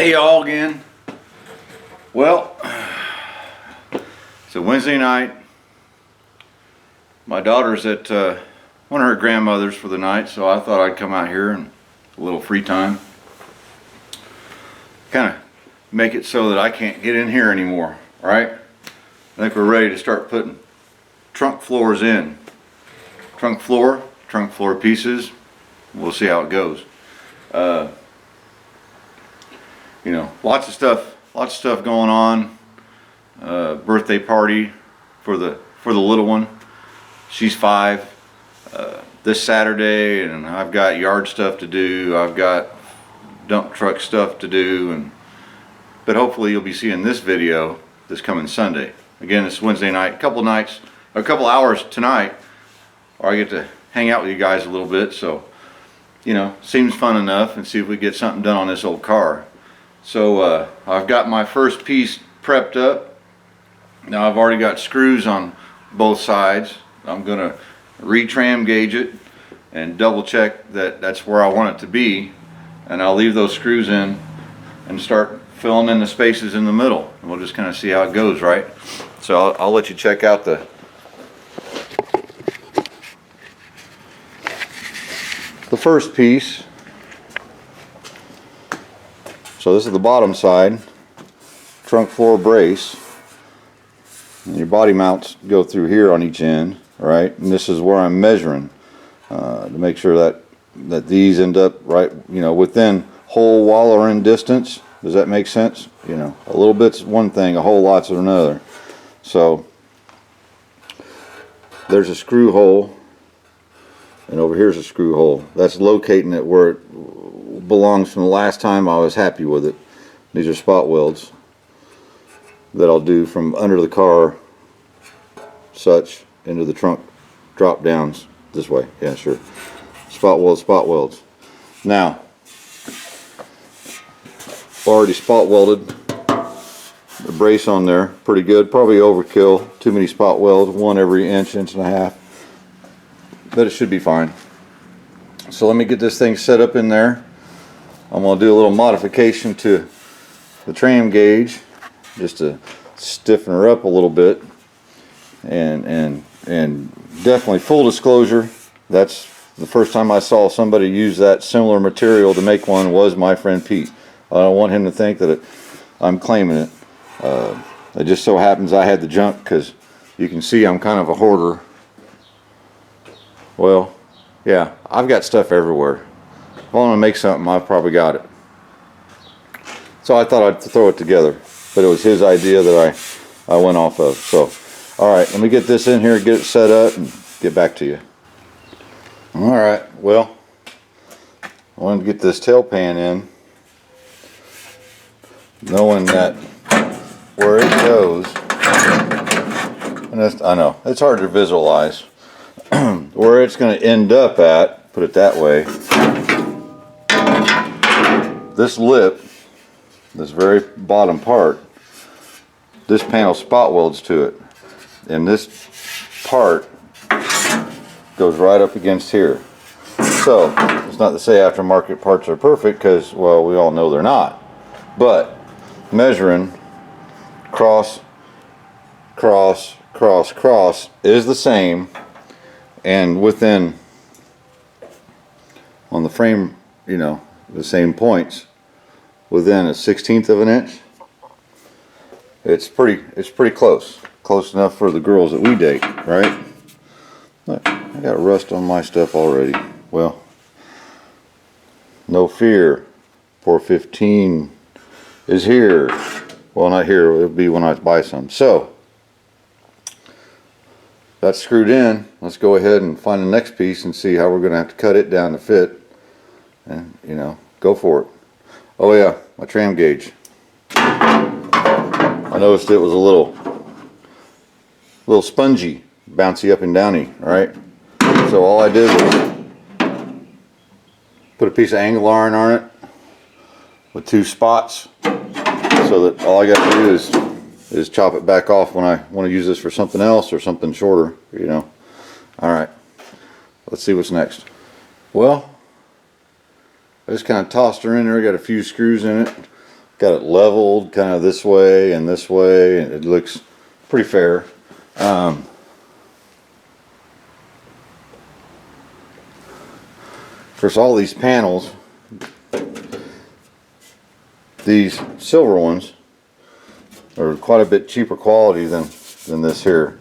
Hey y'all again. Well, it's a Wednesday night. My daughter's at one of her grandmother's for the night, so I thought I'd come out here and a little free time. Kind of make it so that I can't get in here anymore, right? I think we're ready to start putting trunk floors in. Trunk floor pieces. We'll see how it goes. You know, lots of stuff going on. Birthday party for the little one. She's 5. This Saturday, and I've got yard stuff to do. I've got dump truck stuff to do, but hopefully you'll be seeing this video this coming Sunday. Again, it's Wednesday night. A couple hours tonight, or I get to hang out with you guys a little bit. So, you know, seems fun enough, and see if we get something done on this old car. So I've got my first piece prepped up. Now I've already got screws on both sides. I'm gonna retram gauge it and double check that that's where I want it to be, and I'll leave those screws in and start filling in the spaces in the middle, and we'll just kind of see how it goes, right? So I'll let you check out the first piece. So this is the bottom side, trunk floor brace, and your body mounts go through here on each end, right? And this is where I'm measuring to make sure that these end up right, you know, within whole wall in distance. Does that make sense? You know, a little bit's one thing, a whole lot's another. So there's a screw hole, and over here's a screw hole. That's locating it where it belongs from the last time I was happy with it. These are spot welds that I'll do from under the car, such, into the trunk drop downs this way. Yeah, sure. Spot welds. Now, already spot welded the brace on there pretty good. Probably overkill, too many spot welds, one every inch and a half, but it should be fine. So let me get this thing set up in there. I'm going to do a little modification to the tram gauge just to stiffen her up a little bit, and definitely, full disclosure, that's the first time I saw somebody use that similar material to make one was my friend Pete. I don't want him to think that I'm claiming it. It just so happens I had the junk, because you can see I'm kind of a hoarder. Well, yeah, I've got stuff everywhere. If I want to make something, I've probably got it. So I thought I'd throw it together, but it was his idea that I went off of. So, all right, let me get this in here, get it set up, and get back to you. All right, well, I wanted to get this tail pan in, knowing that where it goes, and I know it's hard to visualize where it's going to end up at, put it that way. This lip, this very bottom part, this panel spot welds to it, and this part goes right up against here. So it's not to say aftermarket parts are perfect, because, well, we all know they're not, but measuring cross is the same, and within on the frame, you know, the same points within a 1/16 of an inch. It's pretty close enough for the girls that we date, right? Look, I got rust on my stuff already. Well, no fear, 415 is here. Well, not here, it'll be when I buy some. So that's screwed in. Let's go ahead and find the next piece and see how we're going to have to cut it down to fit, and, you know, go for it. Oh yeah, my tram gauge. I noticed it was a little spongy, bouncy up and downy, right? So all I did was put a piece of angle iron on it with 2 spots, so that all I got to do is chop it back off when I want to use this for something else or something shorter, you know. All right, let's see what's next. Well, I just kind of tossed her in there, got a few screws in it, got it leveled kind of this way, and it looks pretty fair. Of course, all these panels, these silver ones, are quite a bit cheaper quality than this here.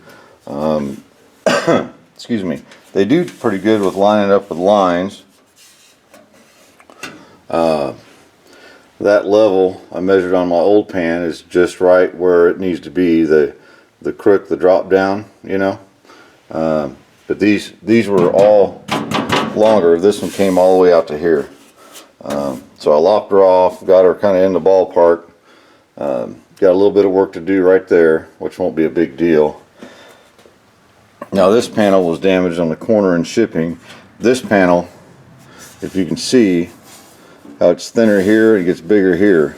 Excuse me. They do pretty good with lining up with lines. That level I measured on my old pan is just right where it needs to be. The crook, the drop down, you know. But these were all longer. This one came all the way out to here. So I lopped her off, got her kind of in the ballpark. Got a little bit of work to do right there, which won't be a big deal. Now this panel was damaged on the corner in shipping. This panel, if you can see how it's thinner here, it gets bigger here.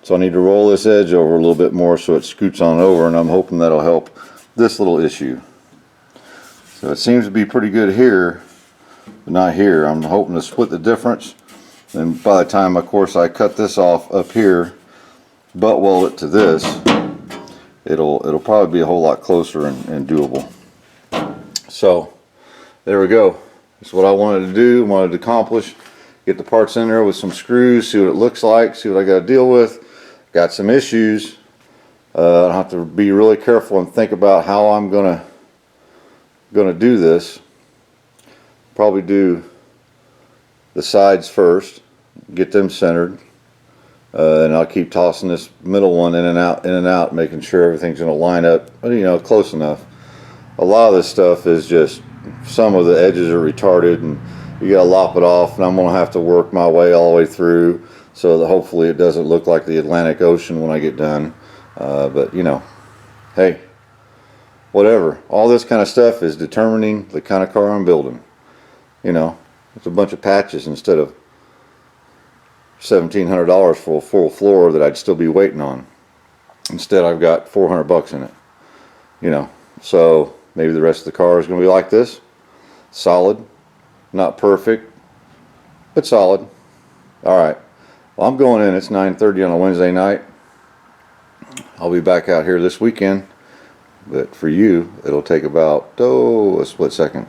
So I need to roll this edge over a little bit more so it scoots on over, and I'm hoping that'll help this little issue. So it seems to be pretty good here, but not here. I'm hoping to split the difference. And by the time, of course, I cut this off up here, butt weld it to this, it'll probably be a whole lot closer and doable. So there we go. That's what I wanted to do, wanted to accomplish. Get the parts in there with some screws, see what it looks like, see what I got to deal with. Got some issues. I have to be really careful and think about how I'm gonna do this. Probably do the sides first, get them centered, and I'll keep tossing this middle one in and out, making sure everything's gonna line up, you know, close enough. A lot of this stuff is just, some of the edges are retarded and you gotta lop it off, and I'm gonna have to work my way all the way through so that hopefully it doesn't look like the Atlantic Ocean when I get done. But you know, hey, whatever. All this kind of stuff is determining the kind of car I'm building. You know, it's a bunch of patches instead of $1,700 for a full floor that I'd still be waiting on. Instead, I've got $400 in it. You know, so maybe the rest of the car is going to be like this. Solid. Not perfect, but solid. Alright, well, I'm going in. It's 9:30 on a Wednesday night. I'll be back out here this weekend, but for you, it'll take about, a split second.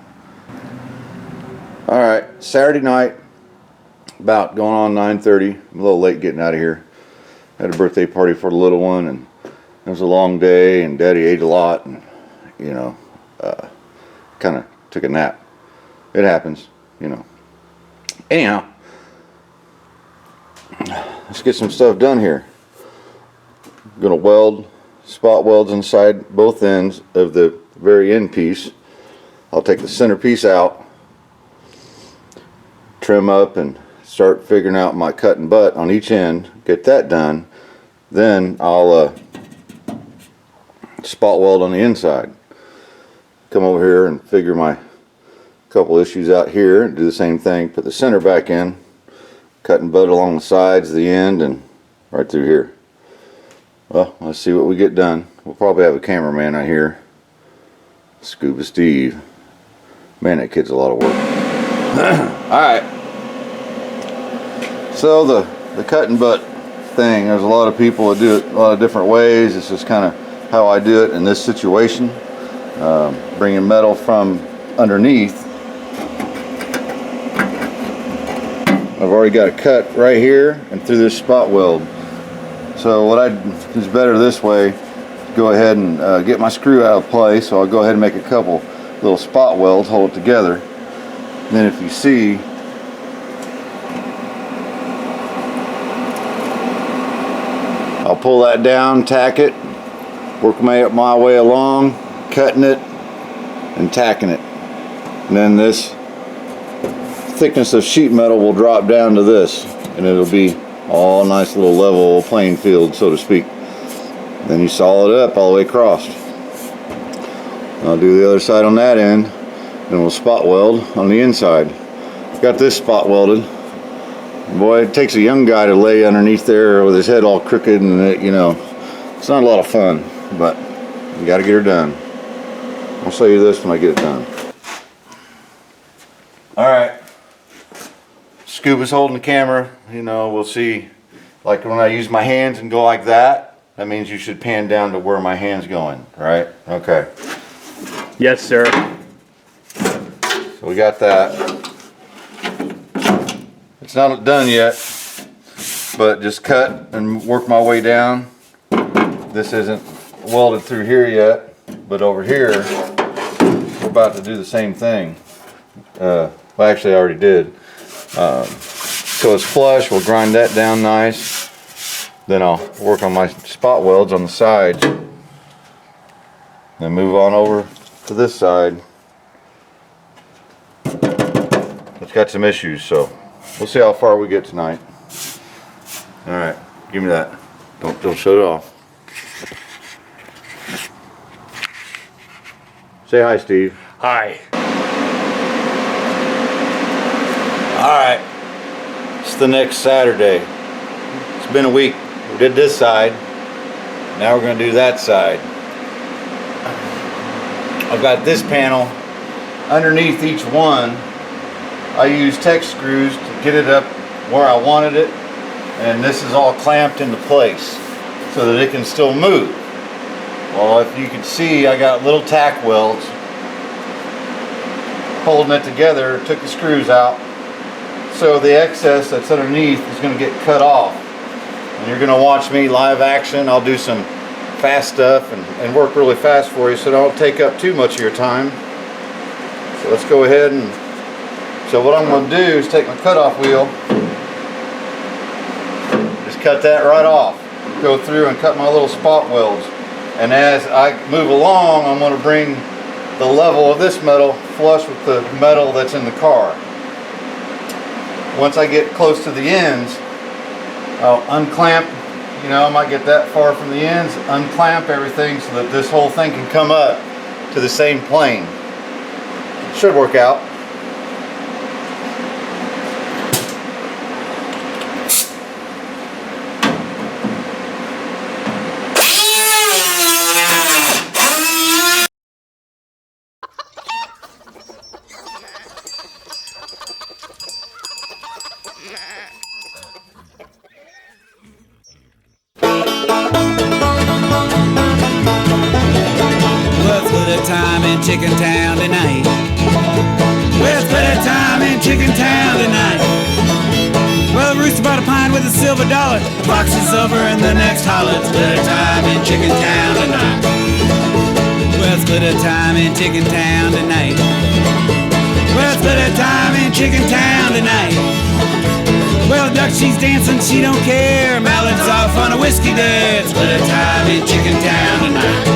Alright, Saturday night, about going on 9:30. I'm a little late getting out of here. Had a birthday party for the little one, and it was a long day, and Daddy ate a lot, and, you know, kind of took a nap. It happens, you know. Anyhow, let's get some stuff done here. I'm gonna weld, spot welds inside both ends of the very end piece. I'll take the center piece out, trim up, and start figuring out my cut and butt on each end. Get that done. Then I'll spot weld on the inside. Come over here and figure my couple issues out here and do the same thing. Put the center back in, cut and butt along the sides, the end, and right through here. Well, let's see what we get done. We'll probably have a cameraman out here. Scuba Steve. Man, that kid's a lot of work. Alright. So the cut and butt thing, there's a lot of people that do it a lot of different ways. This is kind of how I do it in this situation. Bringing metal from underneath. I've already got a cut right here and through this spot weld. So what is better this way, go ahead and get my screw out of place. So I'll go ahead and make a couple little spot welds, hold it together. And then if you see, I'll pull that down, tack it, work my way along, cutting it and tacking it. And then this thickness of sheet metal will drop down to this, and it'll be all nice little level playing field, so to speak. Then you saw it up all the way across. I'll do the other side on that end, and we'll spot weld on the inside. Got this spot welded. Boy, it takes a young guy to lay underneath there with his head all crooked, and it, you know, it's not a lot of fun, but you got to get her done. I'll show you this when I get it done. All right. Scuba's holding the camera. You know, we'll see like when I use my hands and go like that, that means you should pan down to where my hand's going, right? Okay. Yes, sir. So we got that. It's not done yet, but just cut and work my way down. This isn't welded through here yet, but over here, we're about to do the same thing. Well, actually I already did. So it's flush, we'll grind that down nice. Then I'll work on my spot welds on the sides. Then move on over to this side. It's got some issues, so we'll see how far we get tonight. All right, give me that. Don't shut it off. Say hi, Steve. Hi. All right, it's the next Saturday. It's been a week. We did this side. Now we're going to do that side. I've got this panel. Underneath each one, I use Tex screws to get it up where I wanted it, and this is all clamped into place so that it can still move. Well, if you can see, I got little tack welds holding it together. Took the screws out, so the excess that's underneath is going to get cut off. And you're going to watch me live action. I'll do some fast stuff and work really fast for you, so don't take up too much of your time. So let's go ahead and, so what I'm going to do is take my cutoff wheel, just cut that right off, go through and cut my little spot welds. And as I move along, I'm going to bring the level of this metal flush with the metal that's in the car. Once I get close to the ends, I'll unclamp, you know, I might get that far from the ends, unclamp everything so that this whole thing can come up to the same plane. It should work out. Time in Chicken Town tonight. Well, it's better time in Chicken Town tonight. Well, the rooster bought a pine with a silver dollar. The fox is over in the next holler. It's better time in Chicken Town tonight. Well, it's better time in Chicken Town tonight. Well, it's better time in Chicken Town tonight. Well, the duck, she's dancing, she don't care. Mallard's off on a whiskey dare. It's better time in Chicken Town tonight.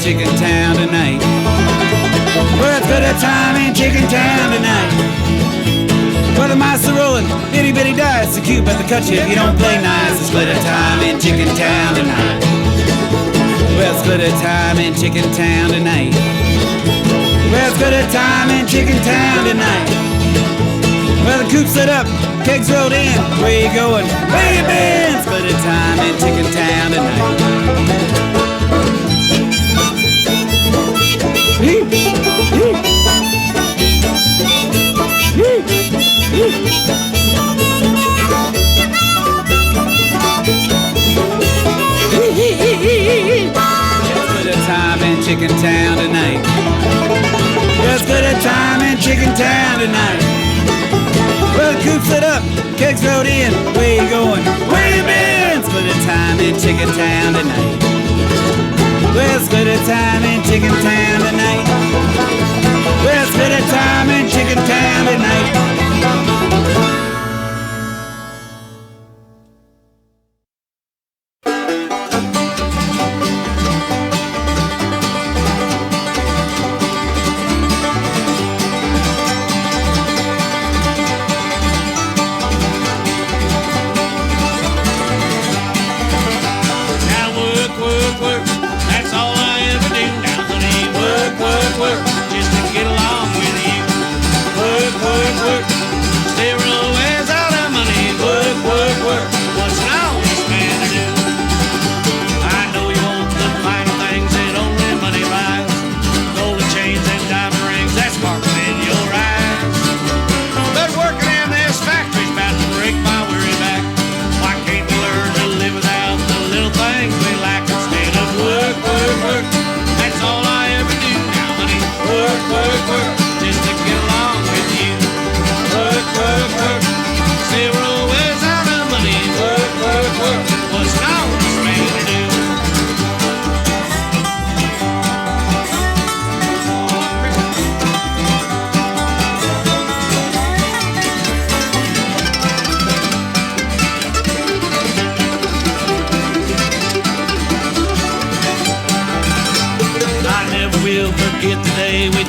Chicken Town tonight. Well, it's good a time in Chicken Town tonight. Well, the mice are rolling, itty bitty dice. The cute but the cut you if you don't play nice. It's good a time in Chicken Town tonight. Well, it's good a time in Chicken Town tonight. Well, it's good a time in Chicken Town tonight. Well, the coop's set up, kegs rolled in. Where you going? Where you been? It's good a time in Chicken Town tonight. Chicken Town tonight. Just good a time in Chicken Town tonight. Well, the coop's set up, kegs rolled in. Where you going? Where you been? It's good a time in Chicken Town tonight. Well, it's good a time in Chicken Town tonight. Well, it's good a time in Chicken Town tonight.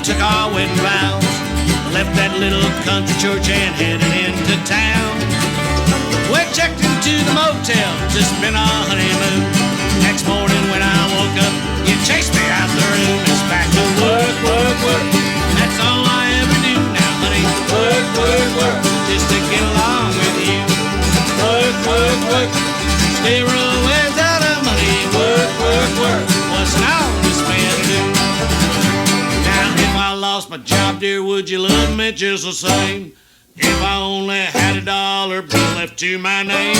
took our wedding vows, left that little country church and headed into town. We checked into the motel to spend our honeymoon. Next morning when I woke up, you chased me out the room. It's back to work, work, work. That's all I ever do now, honey. Work, work, work, just to get along with you. Work, work, work, stay real ways out of money. Work, work, work, what's an honest man to do? Now if I lost my job, dear, would you love me just the same? If I only had $1 bill left to my name.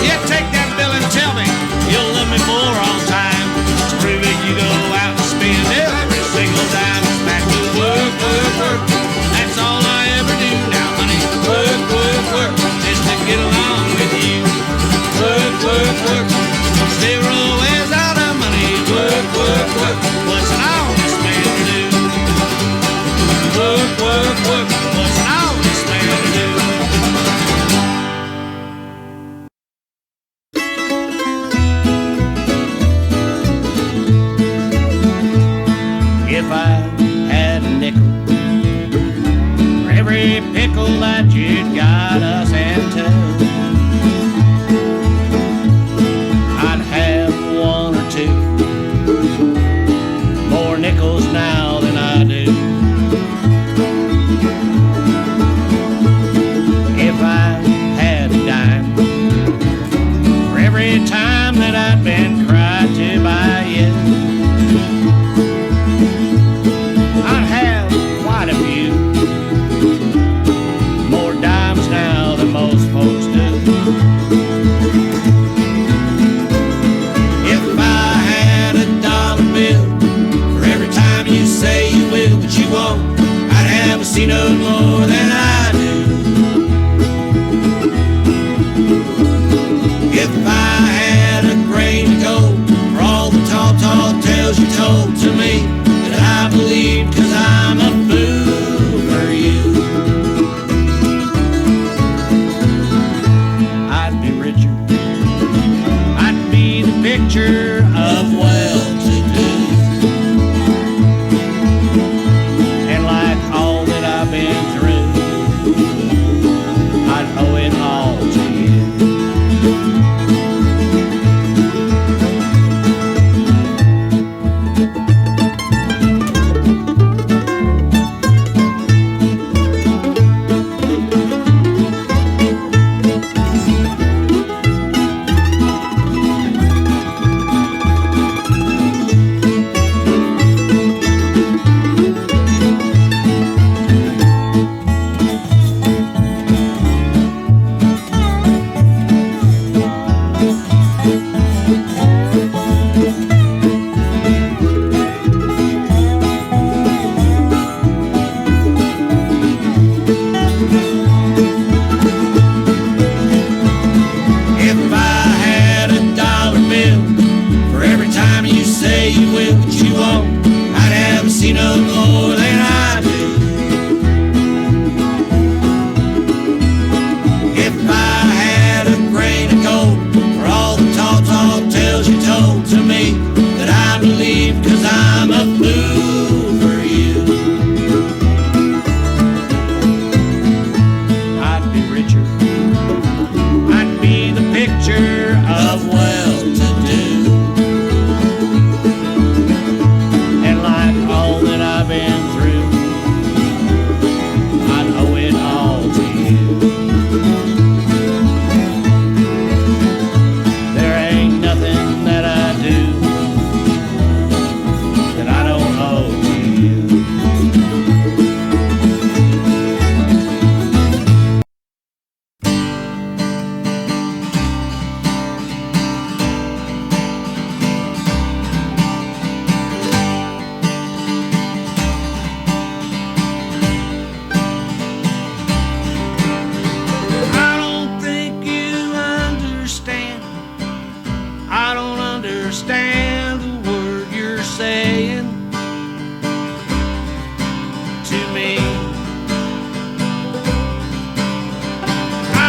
Yeah, take that bill and tell me you'll love me for all time. To prove it, you go out and spend every single dime. It's back to work, work, work. That's all I ever do now, honey. Work, work, work, just to get along with you. Work, work, work, stay real ways out of money. Work, work, work, what's an honest man to do? Work, work, work, what's an honest man to do? If I had a nickel for every pickle that you'd got us into, I'd have one or two more nickels now than I do. If I had a dime for every time that I'd been cried to by you, I'd have quite a few more dimes now than most folks do. If I had $1 bill for every time you say you will but you won't, I'd have a C-note more than I do. If I had a grain of gold for all the tall tales you told to me that I believed 'cause I'm a fool for you, I'd be richer. I'd be the picture of well-to-do. And like all that I've been through, I'd owe it all to you. If I had $1 bill for every time you say you will but you won't, I'd have seen no more than I do. If I had a grain of gold for all the tall tales you told to me that I believed 'cause I'm a fool for you, I'd be richer. I'd be the picture of well-to-do. And like all that I've been through, I'd owe it all to you. There ain't nothing that I do that I don't owe to you. I don't think you understand. I don't understand the word you're saying to me.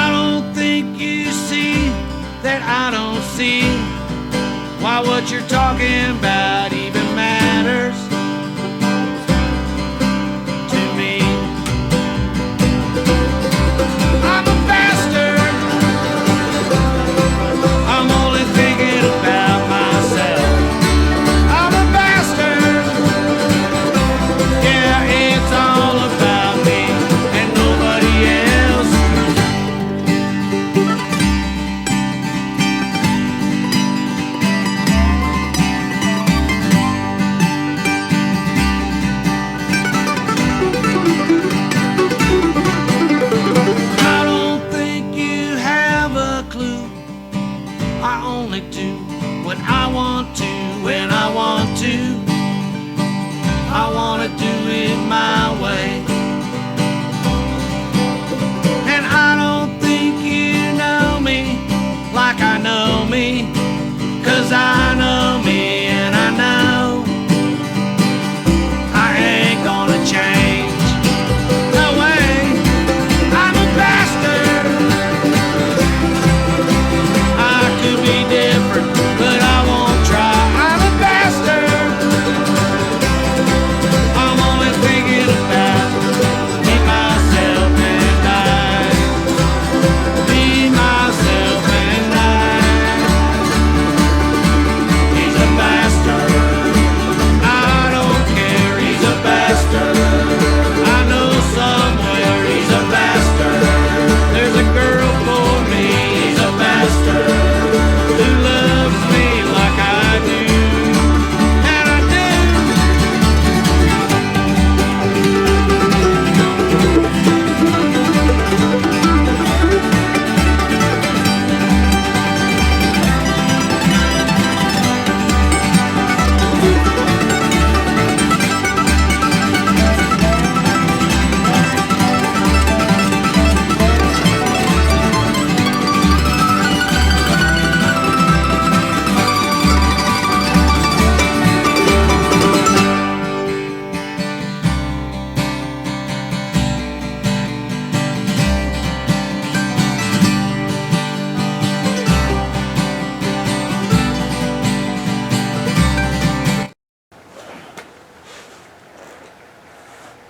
I don't think you see that I don't see why what you're talking about even matters.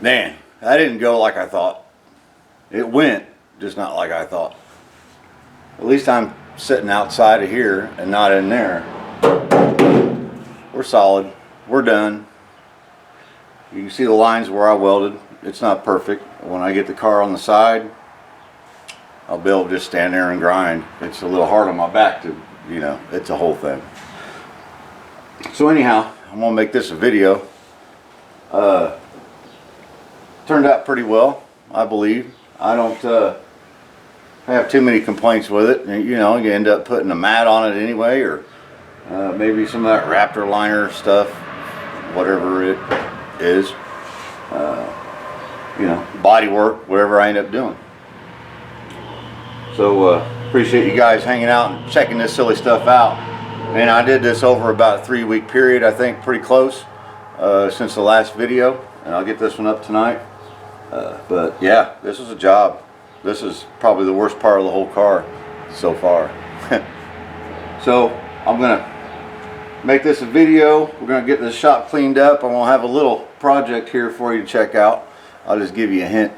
Man, that didn't go like I thought. It went, just not like I thought. At least I'm sitting outside of here and not in there. We're solid. We're done. You can see the lines where I welded. It's not perfect. When I get the car on the side, I'll be able to just stand there and grind. It's a little hard on my back to, you know, it's a whole thing. So anyhow, I'm gonna make this a video. Turned out pretty well, I believe. I don't have too many complaints with it. You know, you end up putting a mat on it anyway, or maybe some of that Raptor liner stuff, whatever it is. You know, body work, whatever I end up doing. So appreciate you guys hanging out and checking this silly stuff out. And I did this over about a 3-week period, I think, pretty close, since the last video. And I'll get this one up tonight. But yeah, this is a job. This is probably the worst part of the whole car so far. So I'm gonna make this a video. We're gonna get this shop cleaned up. I'm gonna have a little project here for you to check out. I'll just give you a hint.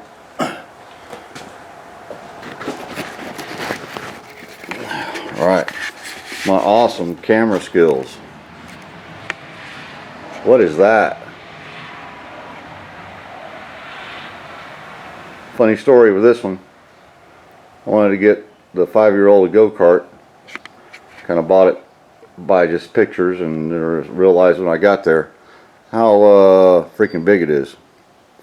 All right, my awesome camera skills. What is that? Funny story with this one. I wanted to get the 5-year-old go-kart. Kind of bought it by just pictures, and realized when I got there how freaking big it is.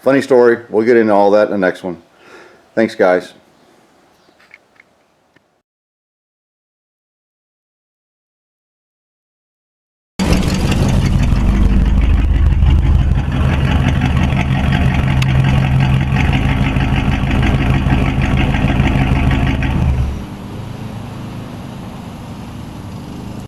Funny story. We'll get into all that in the next one. Thanks, guys.